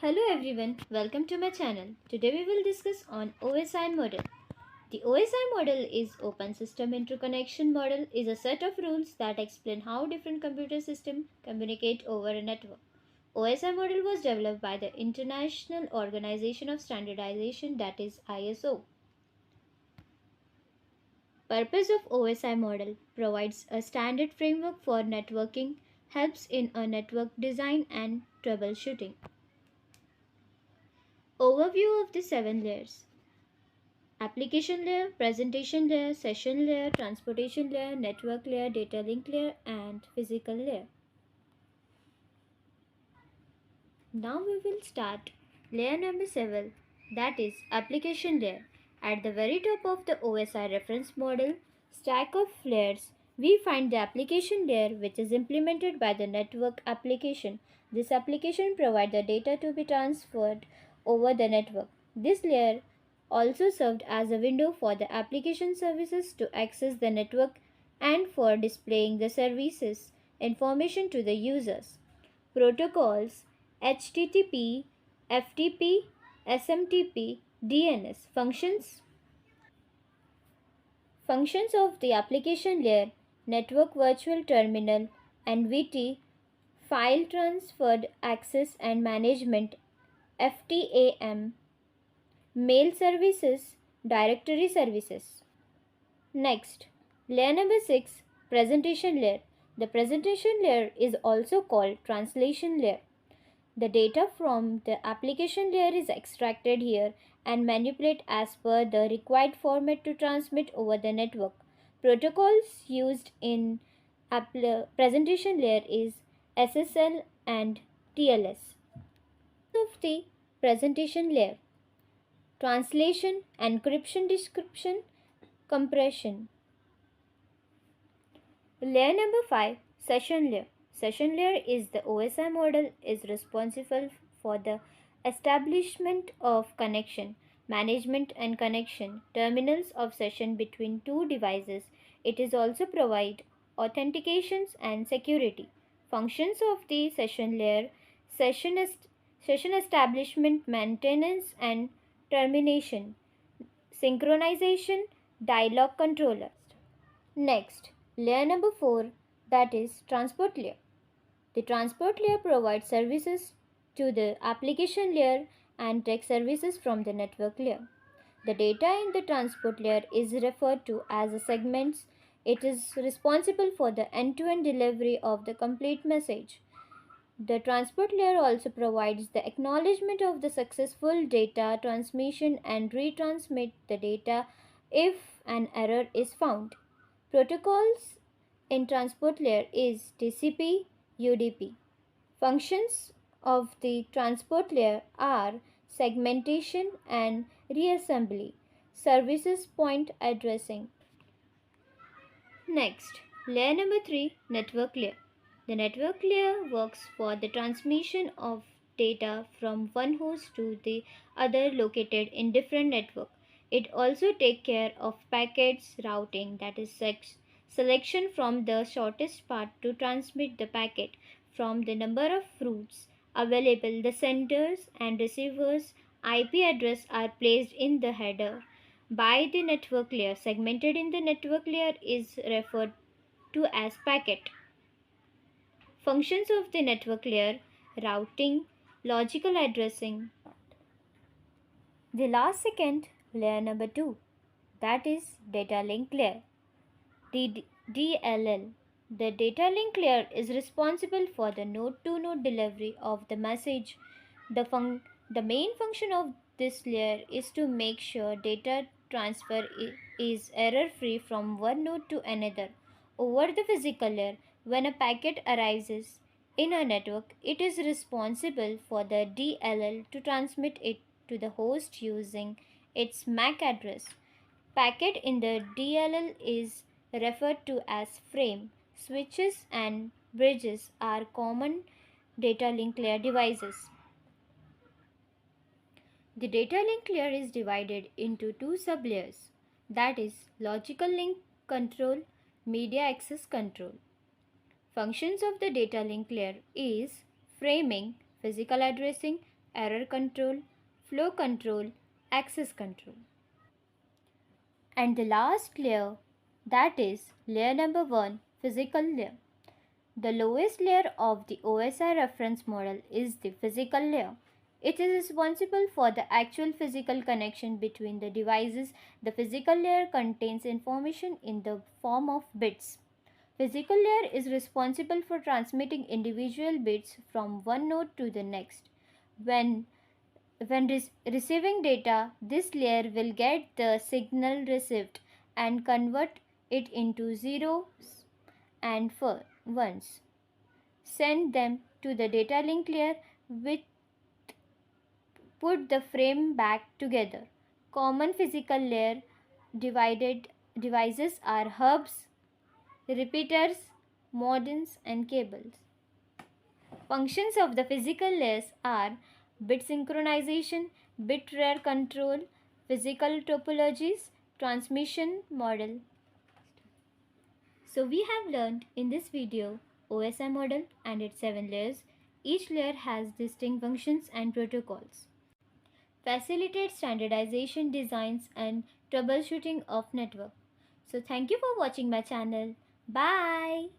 Hello everyone, welcome to my channel. Today we will discuss on OSI model. The OSI model is Open System Interconnection Model is a set of rules that explain how different computer systems communicate over a network. OSI model was developed by the International Organization of Standardization, that is ISO. Purpose of OSI model provides a standard framework for networking, helps in a network design and troubleshooting. Overview of the 7 layers. Application layer, presentation layer, session layer, transportation layer, network layer, data link layer, and physical layer. Now we will start layer number 7, that is application layer. At the very top of the OSI reference model stack of layers, we find the application layer which is implemented by the network application. This application provides the data to be transferred over the network. This layer also served as a window for the application services to access the network and for displaying the services information to the users. Protocols HTTP, FTP, SMTP, DNS functions of the application layer, network virtual terminal, NVT, file transferred access and management, FTAM, mail services, directory services. Next, layer number 6, presentation layer. The presentation layer is also called translation layer. The data from the application layer is extracted here and manipulated as per the required format to transmit over the network. Protocols used in presentation layer is SSL and TLS. Of the presentation layer: translation, encryption, description, compression. Layer number 5, session layer. Session layer is the OSI model is responsible for the establishment of connection, management and connection terminals of session between two devices. It is also provide authentications and security. Functions of the session layer: session, session establishment, maintenance and termination, synchronization, dialog controller. Next, layer number 4, that is transport layer. The transport layer provides services to the application layer and takes services from the network layer. The data in the transport layer is referred to as the segments. It is responsible for the end-to-end delivery of the complete message. The transport layer also provides the acknowledgement of the successful data transmission and retransmit the data if an error is found. Protocols in transport layer is TCP, UDP. Functions of the transport layer are segmentation and reassembly, services point addressing. Next, layer number 3, network layer. The network layer works for the transmission of data from one host to the other located in different network. It also takes care of packets routing, that is selection from the shortest path to transmit the packet from the number of routes available. The senders and receivers IP address are placed in the header by the network layer. Segmented in the network layer is referred to as packet. Functions of the network layer: routing, logical addressing. The last second, layer number 2, that is data link layer. The DLL. The data link layer is responsible for the node to node delivery of the message. The main function of this layer is to make sure data transfer is error free from one node to another. Over the physical layer, when a packet arises in a network, it is responsible for the DLL to transmit it to the host using its MAC address. Packet in the DLL is referred to as frame. Switches and bridges are common data link layer devices. The data link layer is divided into two sublayers, that is logical link control, media access control. Functions of the data link layer is framing, physical addressing, error control, flow control, access control. And the last layer, that is layer number 1, physical layer. The lowest layer of the OSI reference model is the physical layer. It is responsible for the actual physical connection between the devices. The physical layer contains information in the form of bits. Physical layer is responsible for transmitting individual bits from one node to the next. When receiving data, this layer will get the signal received and convert it into zeros and ones. Send them to the data link layer, which put the frame back together. Common physical layer divided devices are hubs, repeaters, modems, and cables. Functions of the physical layers are bit synchronization, bit rare control, physical topologies, transmission model. So we have learned in this video OSI model and its 7 layers. Each layer has distinct functions and protocols. Facilitate standardization designs and troubleshooting of network. So thank you for watching my channel. Bye.